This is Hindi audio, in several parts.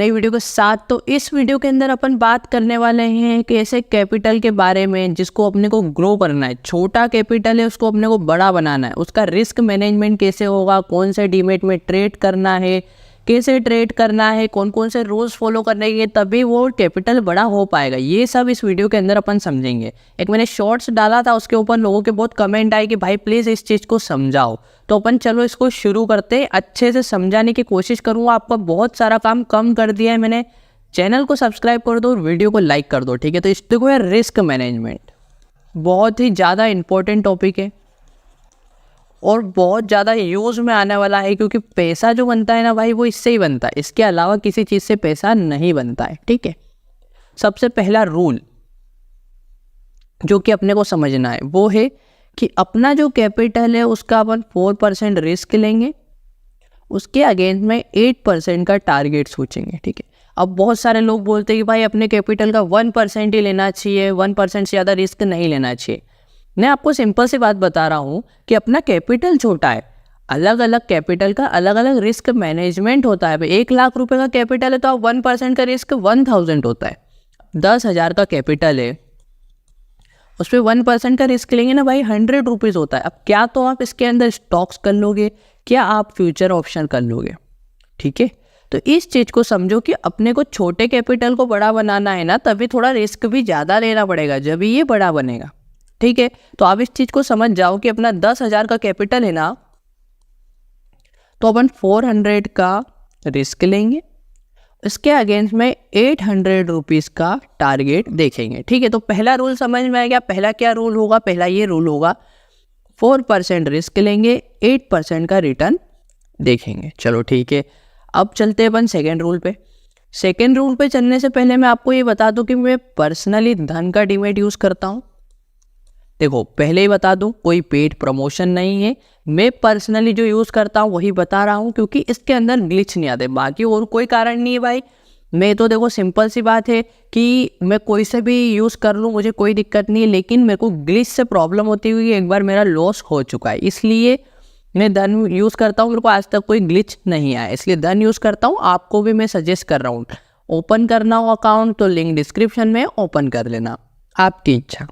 नई वीडियो के साथ। तो इस वीडियो के अंदर अपन बात करने वाले हैं कि ऐसे कैपिटल के बारे में जिसको अपने को ग्रो करना है। छोटा कैपिटल है उसको अपने को बड़ा बनाना है, उसका रिस्क मैनेजमेंट कैसे होगा, कौन से डीमेट में ट्रेड करना है, कैसे ट्रेड करना है, कौन कौन से रूल्स फॉलो करने के, तभी वो कैपिटल बड़ा हो पाएगा। ये सब इस वीडियो के अंदर अपन समझेंगे। एक मैंने शॉर्ट्स डाला था, उसके ऊपर लोगों के बहुत कमेंट आए कि भाई प्लीज़ इस चीज़ को समझाओ। तो अपन चलो इसको शुरू करते, अच्छे से समझाने की कोशिश करूँगा। आपका बहुत सारा काम कम कर दिया है मैंने। चैनल को सब्सक्राइब कर दो और वीडियो को लाइक कर दो, ठीक है। तो इस देखो यार, रिस्क मैनेजमेंट बहुत ही ज़्यादा इंपॉर्टेंट टॉपिक है और बहुत ज़्यादा यूज़ में आने वाला है, क्योंकि पैसा जो बनता है ना भाई, वो इससे ही बनता है। इसके अलावा किसी चीज़ से पैसा नहीं बनता है, ठीक है। सबसे पहला रूल जो कि अपने को समझना है वो है कि अपना जो कैपिटल है उसका अपन 4% रिस्क लेंगे, उसके अगेंस्ट में 8% का टारगेट सोचेंगे, ठीक है। अब बहुत सारे लोग बोलते हैं कि भाई अपने कैपिटल का 1% ही लेना चाहिए, 1% से ज़्यादा रिस्क नहीं लेना चाहिए। मैं आपको सिंपल सी बात बता रहा हूँ कि अपना कैपिटल छोटा है, अलग अलग कैपिटल का अलग अलग रिस्क मैनेजमेंट होता है। 1 लाख रुपए का कैपिटल है तो आप 1% का रिस्क 1000 होता है। 10,000 का कैपिटल है, उस पर 1% का रिस्क लेंगे ना भाई, 100 रुपीज़ होता है। अब क्या तो आप इसके अंदर स्टॉक्स कर लोगे, क्या आप फ्यूचर ऑप्शन कर लोगे, ठीक है। तो इस चीज़ को समझो कि अपने को छोटे कैपिटल को बड़ा बनाना है ना, तभी थोड़ा रिस्क भी ज़्यादा लेना पड़ेगा, जब ये बड़ा बनेगा, ठीक है। तो आप इस चीज़ को समझ जाओ कि अपना 10,000 का कैपिटल है ना, तो अपन 400 का रिस्क लेंगे, इसके अगेंस्ट में 800 रुपीज़ का टारगेट देखेंगे, ठीक है। तो पहला रूल समझ में आ गया। पहला क्या रूल होगा? पहला ये रूल होगा, 4% रिस्क लेंगे, 8% का रिटर्न देखेंगे। चलो ठीक है, अब चलते हैं अपन सेकेंड रूल पे। सेकेंड रूल पे चलने से पहले मैं आपको ये बता दूं कि मैं पर्सनली धन का डीमेट यूज़ करता हूँ। देखो, पहले ही बता दूं, कोई पेड प्रमोशन नहीं है, मैं पर्सनली जो यूज़ करता हूँ वही बता रहा हूँ, क्योंकि इसके अंदर ग्लिच नहीं आते। बाकी और कोई कारण नहीं है भाई। मैं तो देखो, सिंपल सी बात है कि मैं कोई से भी यूज़ कर लूँ, मुझे कोई दिक्कत नहीं है, लेकिन मेरे को ग्लिच से प्रॉब्लम होती हुई एक बार मेरा लॉस हो चुका है, इसलिए मैं धन यूज़ करता हूँ। मेरे को आज तक कोई ग्लिच नहीं आया, इसलिए धन यूज़ करता हूँ। आपको भी मैं सजेस्ट कर रहा हूँ, ओपन करना हो अकाउंट तो लिंक डिस्क्रिप्शन में, ओपन कर लेना, आपकी इच्छा।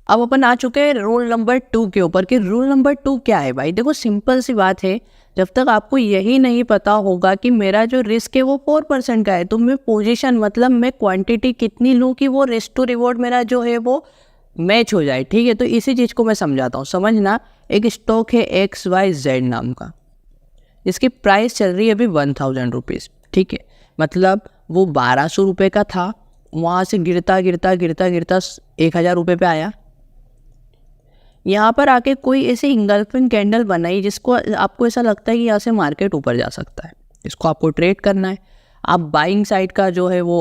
अब अपन आ चुके हैं रूल नंबर 2 के ऊपर कि रूल नंबर 2 क्या है भाई। देखो, सिंपल सी बात है, जब तक आपको यही नहीं पता होगा कि मेरा जो रिस्क है वो 4% का है, तो मैं पोजीशन मतलब मैं क्वांटिटी कितनी लूँ कि वो रिस्क टू रिवॉर्ड मेरा जो है वो मैच हो जाए, ठीक है। तो इसी चीज़ को मैं समझाता हूँ, समझना। एक स्टॉक है XYZ नाम का, जिसकी प्राइस चल रही है अभी 1000 रुपीज़, ठीक है। मतलब वो 1200 रुपये का था, वहाँ से गिरता गिरता गिरता गिरता 1000 रुपये पे आया। यहाँ पर आके कोई ऐसी इंगल्फिंग कैंडल बनाई जिसको आपको ऐसा लगता है कि यहाँ से मार्केट ऊपर जा सकता है, इसको आपको ट्रेड करना है। आप बाइंग साइड का जो है वो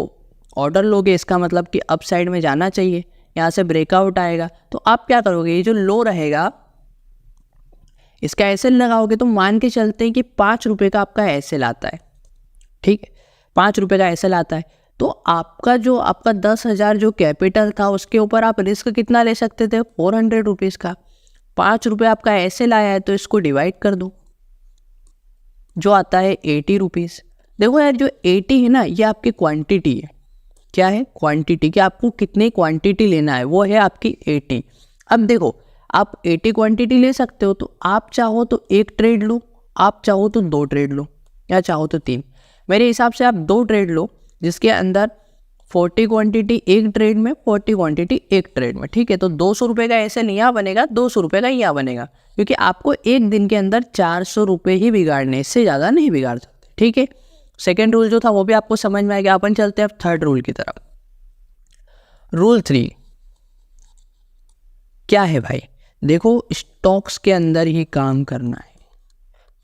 ऑर्डर लोगे, इसका मतलब कि अप साइड में जाना चाहिए, यहाँ से ब्रेकआउट आएगा। तो आप क्या करोगे, ये जो लो रहेगा इसका एसएल लगाओगे। तो मान के चलते हैं कि 5 रुपये का आपका एसएल आता है, ठीक है, 5 रुपये का एसएल आता है। तो आपका 10,000 जो कैपिटल था उसके ऊपर आप रिस्क कितना ले सकते थे? 400 रुपीज़ का। 5 रुपये आपका ऐसे लाया है तो इसको डिवाइड कर दो, जो आता है 80 रुपीज़। देखो यार, जो 80 है ना, ये आपकी क्वांटिटी है। क्या है? क्वांटिटी, कि आपको कितनी क्वांटिटी लेना है, वो है आपकी 80। अब देखो, आप 80 क्वांटिटी ले सकते हो, तो आप चाहो तो 1 ट्रेड लो, आप चाहो तो 2 ट्रेड लो, या चाहो तो 3। मेरे हिसाब से आप 2 ट्रेड लो, जिसके अंदर 40 क्वांटिटी एक ट्रेड में, 40 क्वांटिटी एक ट्रेड में, ठीक है। तो 200 रुपये का ऐसे नहीं यहाँ बनेगा, 200 रुपये का यहाँ बनेगा, क्योंकि आपको एक दिन के अंदर 400 रुपये ही बिगाड़ने, इससे ज़्यादा नहीं बिगाड़ सकते, ठीक है। सेकेंड रूल जो था वो भी आपको समझ में आ गया। अपन चलते हैं अब थर्ड रूल की तरफ। रूल 3 क्या है भाई? देखो, स्टॉक्स के अंदर ही काम करना है,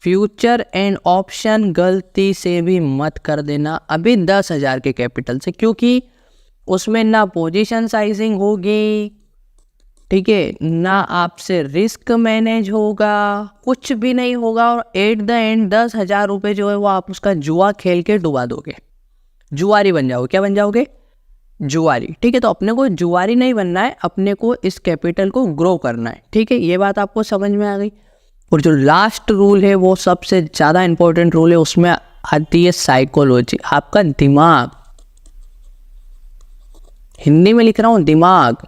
फ्यूचर एंड ऑप्शन गलती से भी मत कर देना अभी 10,000 के कैपिटल से, क्योंकि उसमें ना पोजीशन साइजिंग होगी, ठीक है, ना आपसे रिस्क मैनेज होगा, कुछ भी नहीं होगा। और एट द एंड 10,000 रुपये जो है वो आप उसका जुआ खेल के डुबा दोगे, जुआरी बन जाओगे। क्या बन जाओगे? जुआरी, ठीक है। तो अपने को जुआरी नहीं बनना है, अपने को इस कैपिटल को ग्रो करना है, ठीक है। ये बात आपको समझ में आ गई। और जो लास्ट रूल है वो सबसे ज़्यादा इंपॉर्टेंट रूल है, उसमें आती है साइकोलॉजी, आपका दिमाग। हिंदी में लिख रहा हूँ दिमाग।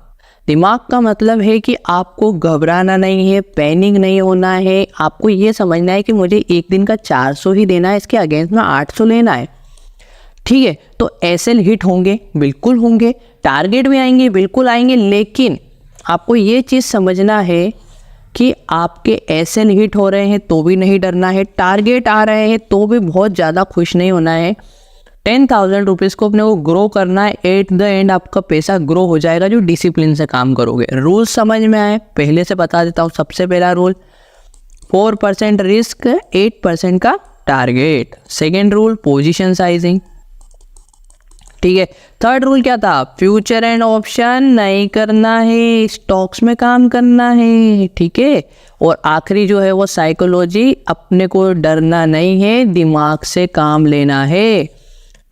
दिमाग का मतलब है कि आपको घबराना नहीं है, पैनिक नहीं होना है। आपको ये समझना है कि मुझे एक दिन का 400 ही देना है, इसके अगेंस्ट में 800 लेना है। ठीक है, तो एसएल हिट होंगे, बिल्कुल होंगे। टारगेट भी आएंगे, बिल्कुल आएंगे। लेकिन आपको ये चीज़ समझना है कि आपके एसएल हिट हो रहे हैं तो भी नहीं डरना है, टारगेट आ रहे हैं तो भी बहुत ज़्यादा खुश नहीं होना है। 10,000 रुपीज़ को अपने को ग्रो करना है। एट द एंड आपका पैसा ग्रो हो जाएगा जो डिसिप्लिन से काम करोगे। रूल समझ में आए, पहले से बता देता हूँ। सबसे पहला रूल, 4% रिस्क, 8% का target. Second rule, position sizing. ठीक है, थर्ड रूल क्या था? फ्यूचर एंड ऑप्शन नहीं करना है, स्टॉक्स में काम करना है। ठीक है, और आखिरी जो है वो साइकोलॉजी, अपने को डरना नहीं है, दिमाग से काम लेना है।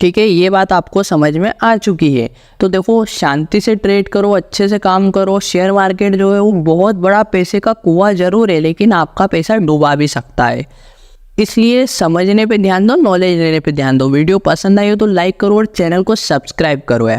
ठीक है, ये बात आपको समझ में आ चुकी है। तो देखो, शांति से ट्रेड करो, अच्छे से काम करो। शेयर मार्केट जो है वो बहुत बड़ा पैसे का कुआं जरूर है, लेकिन आपका पैसा डुबा भी सकता है। इसलिए समझने पे ध्यान दो, नॉलेज लेने पे ध्यान दो। वीडियो पसंद आई हो तो लाइक करो और चैनल को सब्सक्राइब करो यार।